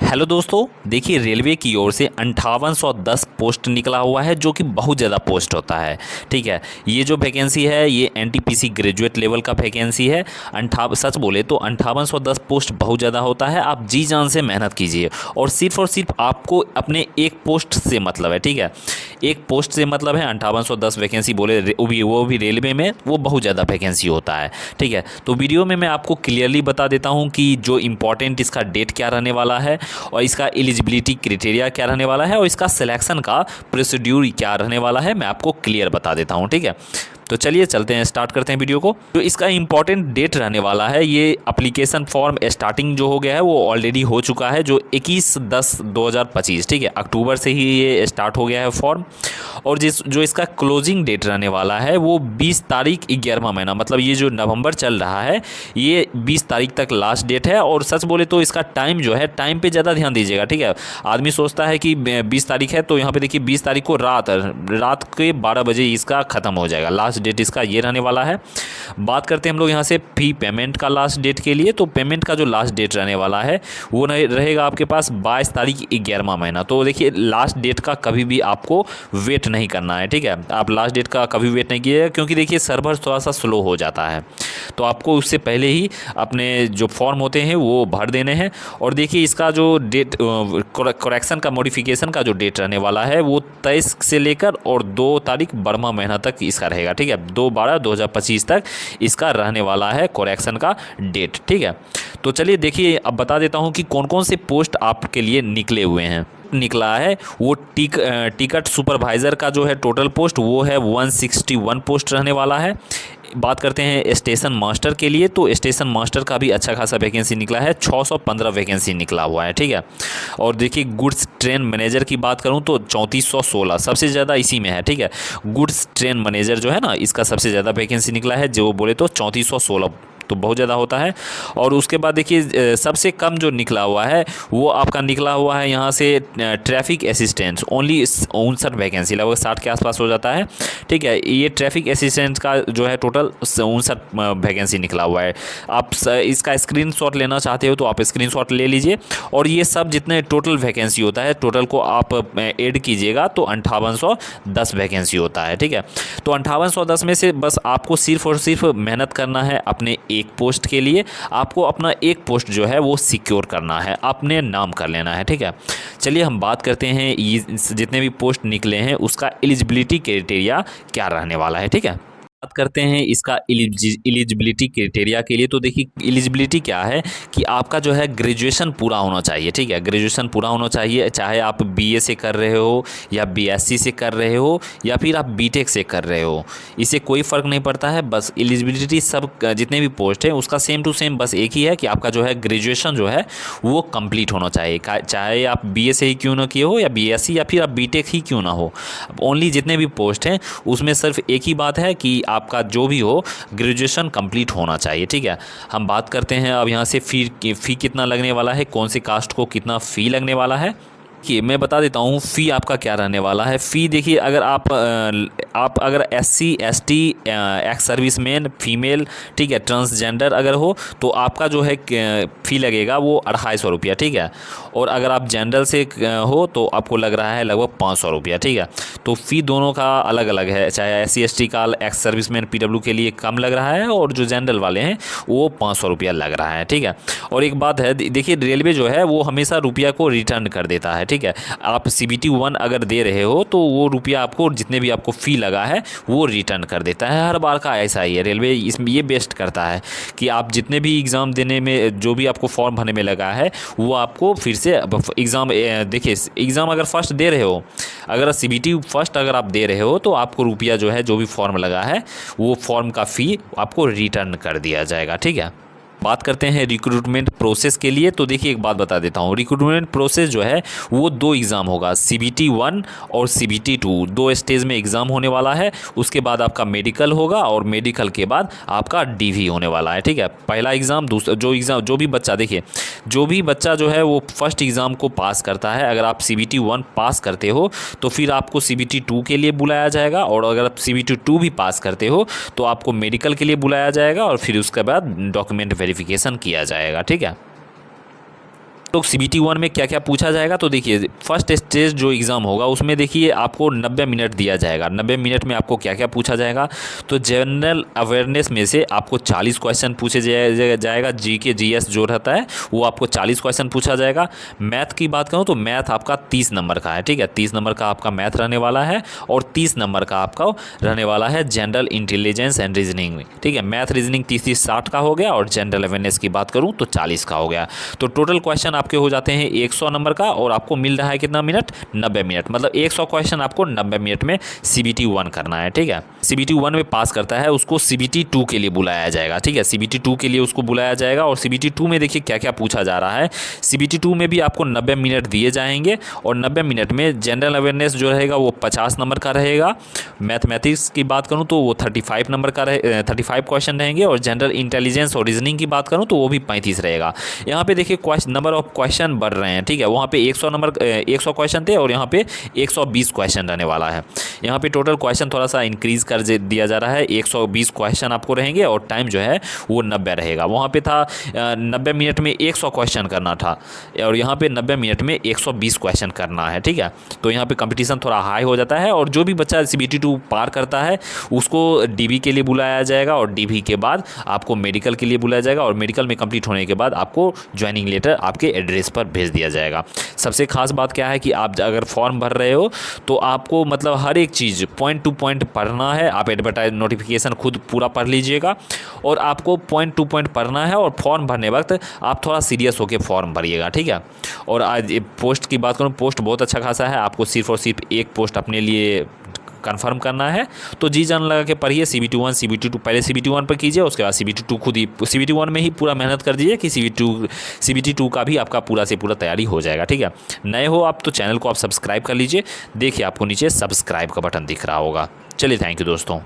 Hello दोस्तों, देखिए railway की ओर से 5810 पोस्ट निकला हुआ है जो कि बहुत ज़्यादा पोस्ट होता है। ठीक है, ये जो वैकेंसी है ये एनटीपीसी ग्रेजुएट लेवल का वैकेंसी है। सच बोले तो 5810 पोस्ट बहुत ज़्यादा होता है। आप जी जान से मेहनत कीजिए और सिर्फ आपको अपने एक पोस्ट से मतलब है। ठीक है, एक पोस्ट से मतलब है 5810 वैकेंसी बोले वो भी रेलवे में, वो बहुत ज़्यादा वैकेंसी होता है। ठीक है, तो वीडियो में मैं आपको क्लियरली बता देता हूँ कि जो इम्पोर्टेंट इसका डेट क्या रहने वाला है और इसका एलिजिबिलिटी क्राइटेरिया क्या रहने वाला है और इसका सिलेक्शन का प्रोसीड्यूर क्या रहने वाला है, मैं आपको क्लियर बता देता हूँ। ठीक है, तो चलिए चलते हैं, स्टार्ट करते हैं वीडियो को। तो इसका इंपॉर्टेंट डेट रहने वाला है, ये एप्लीकेशन फॉर्म स्टार्टिंग जो हो गया है वो ऑलरेडी हो चुका है, जो 21/10/2025। ठीक है, अक्टूबर से ही ये स्टार्ट हो गया है फॉर्म। और जो इसका क्लोजिंग डेट रहने वाला है वो 20 तारीख 11वां महीना, मतलब ये जो नवंबर चल रहा है ये 20 तारीख तक लास्ट डेट है। और सच बोले तो इसका टाइम जो है, टाइम पे ज़्यादा ध्यान दीजिएगा। ठीक है, आदमी सोचता है कि 20 तारीख है तो यहाँ पे देखिए 20 तारीख को रात के 12 बजे इसका ख़त्म हो जाएगा। लास्ट डेट इसका ये रहने वाला है। बात करते हैं हम लोग यहाँ से फी पेमेंट का लास्ट डेट के लिए। तो पेमेंट का जो लास्ट डेट रहने वाला है वो रहेगा आपके पास 22 तारीख 11वां महीना। तो देखिए लास्ट डेट का कभी भी आपको वेट नहीं करना है। ठीक है, आप लास्ट डेट का कभी वेट नहीं कीजिएगा, क्योंकि देखिए सर्वर थोड़ा सा स्लो हो जाता है, तो आपको उससे पहले ही अपने जो फॉर्म होते हैं वो भर देने हैं। और देखिए इसका जो डेट करेक्शन का मॉडिफिकेशन का जो डेट रहने वाला है वो 23 से लेकर और 2 तारीख 12वां महीना तक इसका रहेगा। ठीक है, 2/12/2025 तक इसका रहने वाला है करेक्शन का डेट। ठीक है, तो चलिए देखिए अब बता देता हूँ कि कौन कौन से पोस्ट आपके लिए निकले हुए हैं। निकला है वो टिकट सुपरवाइज़र का जो है टोटल पोस्ट वो है 161 पोस्ट रहने वाला है। बात करते हैं स्टेशन मास्टर के लिए, तो स्टेशन मास्टर का भी अच्छा खासा वैकेंसी निकला है, 615 वैकेंसी निकला हुआ है। ठीक है, और देखिए गुड्स ट्रेन मैनेजर की बात करूं तो 3416 सबसे ज़्यादा इसी में है। ठीक है, गुड्स ट्रेन मैनेजर जो है ना, इसका सबसे ज़्यादा वैकेंसी निकला है, जो बोले तो 3416, तो बहुत ज़्यादा होता है। और उसके बाद देखिए सबसे कम जो निकला हुआ है वो आपका निकला हुआ है यहाँ से ट्रैफिक असिस्टेंट, ओनली 59 वैकेंसी, लगभग 60 के आसपास हो जाता है। ठीक है, ये ट्रैफिक असिस्टेंट का जो है टोटल 59 वैकेंसी निकला हुआ है। आप इसका स्क्रीनशॉट लेना चाहते हो तो आप स्क्रीनशॉट ले लीजिए, और ये सब जितने टोटल वैकेंसी होता है टोटल को आप ऐड कीजिएगा तो 5810 वैकेंसी होता है। ठीक है, तो 5810 में से बस आपको सिर्फ और सिर्फ मेहनत करना है अपने एक पोस्ट के लिए। आपको अपना एक पोस्ट जो है वो सिक्योर करना है, अपने नाम कर लेना है। ठीक है, चलिए हम बात करते हैं ये जितने भी पोस्ट निकले हैं उसका एलिजिबिलिटी क्राइटेरिया क्या रहने वाला है। ठीक है, बात करते हैं इसका एलिजिबिलिटी क्राइटेरिया के लिए। तो देखिए एलिजिबिलिटी क्या है कि आपका जो है ग्रेजुएशन पूरा होना चाहिए। ठीक है, ग्रेजुएशन पूरा होना चाहिए, चाहे आप बीए से कर रहे हो या बीएससी से कर रहे हो या फिर आप बीटेक से कर रहे हो, इससे कोई फ़र्क नहीं पड़ता है। बस एलिजिबिलिटी सब जितने भी पोस्ट हैं उसका सेम टू सेम बस एक ही है कि आपका जो है ग्रेजुएशन जो है वो कंप्लीट होना चाहिए, चाहे आप बीए से ही क्यों ना किए हो या बीएससी या फिर आप बीटेक ही क्यों ना हो। ओनली जितने भी पोस्ट हैं उसमें सिर्फ एक ही बात है कि आपका जो भी हो ग्रेजुएशन कंप्लीट होना चाहिए। ठीक है, हम बात करते हैं अब यहाँ से फ़ी कितना लगने वाला है, कौन से कास्ट को कितना फ़ी लगने वाला है। कि मैं बता देता हूँ फ़ी आपका क्या रहने वाला है। फ़ी देखिए अगर आप अगर SC ST ex serviceman female, ठीक है, ट्रांसजेंडर अगर हो तो आपका जो है फ़ी लगेगा वो 250 रुपया। ठीक है, और अगर आप जनरल से हो तो आपको लग रहा है लगभग 500 रुपया। ठीक है, तो फ़ी दोनों का अलग अलग है, चाहे SC ST का एक्स सर्विसमैन PW के लिए कम लग रहा है और जो जनरल वाले हैं वो 500 रुपया लग रहा है। ठीक है, और एक बात है देखिए रेलवे जो है वो हमेशा रुपया को रिटर्न कर देता है। ठीक है, आप CBT 1 अगर दे रहे हो तो वो रुपया आपको जितने भी आपको फ़ी लगा है वो रिटर्न कर देता है। हर बार का ऐसा ही है, रेलवे इसमें ये बेस्ट करता है कि आप जितने भी एग्ज़ाम देने में जो भी आपको फॉर्म भरने में लगा है वो आपको फिर से एग्ज़ाम देखिए एग्ज़ाम अगर फर्स्ट दे रहे हो, अगर CBT फर्स्ट अगर आप दे रहे हो तो आपको रुपया जो है जो भी फॉर्म लगा है वो फॉर्म का फ़ी आपको रिटर्न कर दिया जाएगा। ठीक है, बात करते हैं रिक्रूटमेंट प्रोसेस के लिए। तो देखिए एक बात बता देता हूँ, रिक्रूटमेंट प्रोसेस जो है वो 2 एग्ज़ाम होगा, CBT 1 और CBT 2, 2 स्टेज में एग्ज़ाम होने वाला है। उसके बाद आपका मेडिकल होगा और मेडिकल के बाद आपका DV होने वाला है। ठीक है, पहला एग्ज़ाम, दूसरा जो भी बच्चा देखिए जो भी बच्चा जो है वो फर्स्ट एग्ज़ाम को पास करता है, अगर आप CBT 1 पास करते हो तो फिर आपको CBT 2 के लिए बुलाया जाएगा, और अगर आप CBT 2 भी पास करते हो तो आपको मेडिकल के लिए बुलाया जाएगा और फिर उसके बाद डॉक्यूमेंट वेरिफिकेशन किया जाएगा। ठीक है, तो CBT 1 में क्या क्या पूछा जाएगा, तो देखिए फर्स्ट स्टेज जो एग्ज़ाम होगा उसमें देखिए आपको 90 मिनट दिया जाएगा। 90 मिनट में आपको क्या क्या पूछा जाएगा, तो जनरल अवेयरनेस में से आपको 40 क्वेश्चन पूछे जाएगा। GK GS जो रहता है वो आपको 40 क्वेश्चन पूछा जाएगा। मैथ की बात करूँ तो मैथ आपका 30 नंबर का है, ठीक है, 30 नंबर का आपका मैथ रहने वाला है और 30 नंबर का आपका रहने वाला है जनरल इंटेलिजेंस एंड रीजनिंग में, ठीक है। मैथ रीजनिंग 30 60 का हो गया और जनरल अवेयरनेस की बात करूँ तो 40 का हो गया। तो टोटल क्वेश्चन आपके हो जाते हैं 100 नंबर का और आपको मिल रहा है कितना मिनट, 90 मिनट, मतलब 100 क्वेश्चन आपको 90 मिनट में CBT 1 करना है, ठीक है। CBT 1 में पास करता है उसको CBT 2 के लिए बुलाया जाएगा, ठीक है, CBT 2 के लिए उसको बुलाया जाएगा। और CBT 2 में देखिए क्या क्या पूछा जा रहा है। CBT 2 में भी आपको 90 मिनट दिए जाएंगे और 90 मिनट में जनरल अवेयरनेस जो रहेगा वो 50 नंबर का रहेगा। मैथमेटिक्स की बात करूँ तो वो 35 नंबर का 35 क्वेश्चन रहेंगे और जनरल इंटेलिजेंस और रीजनिंग की बात करूँ तो वो भी 35 रहेगा। यहाँ पे देखिए नंबर ऑफ क्वेश्चन बढ़ रहे हैं, ठीक है। वहाँ पे 100 क्वेश्चन थे और यहाँ पे 120 क्वेश्चन रहने वाला है। यहाँ पे टोटल क्वेश्चन थोड़ा सा इंक्रीज कर दिया जा रहा है, 120 क्वेश्चन आपको रहेंगे और टाइम जो है वो 90 रहेगा। वहाँ पे था 90 मिनट में 100 क्वेश्चन करना था और यहाँ पे 90 मिनट में 120 क्वेश्चन करना है, ठीक है। तो यहाँ पे कंपटीशन थोड़ा हाई हो जाता है और जो भी बच्चा CBT 2 पार करता है उसको DB के लिए बुलाया जाएगा और DB के बाद आपको मेडिकल के लिए बुलाया जाएगा और मेडिकल में कंप्लीट होने के बाद आपको ज्वाइनिंग लेटर आपके एड्रेस पर भेज दिया जाएगा। सबसे खास बात क्या है कि आप अगर फॉर्म भर रहे हो तो आपको मतलब हर एक चीज़ पॉइंट टू पॉइंट पढ़ना है। आप एडवर्टाइज नोटिफिकेशन खुद पूरा पढ़ लीजिएगा और आपको पॉइंट टू पॉइंट पढ़ना है और फॉर्म भरने वक्त आप थोड़ा सीरियस होकर फॉर्म भरिएगा, ठीक है। और आज पोस्ट की बात करूँ, पोस्ट बहुत अच्छा खासा है, आपको सिर्फ और सिर्फ एक पोस्ट अपने लिए कंफर्म करना है। तो जी जान लगा के पढ़िए CBT 1 CBT 2, पहले CBT 1 पर कीजिए, उसके बाद CBT 2 खुद ही CBT 1 में ही पूरा मेहनत कर दीजिए कि CBT 2 का भी आपका पूरा से पूरा तैयारी हो जाएगा, ठीक है। नए हो आप तो चैनल को आप सब्सक्राइब कर लीजिए। देखिए आपको नीचे सब्सक्राइब का बटन दिख रहा होगा। चलिए थैंक यू दोस्तों।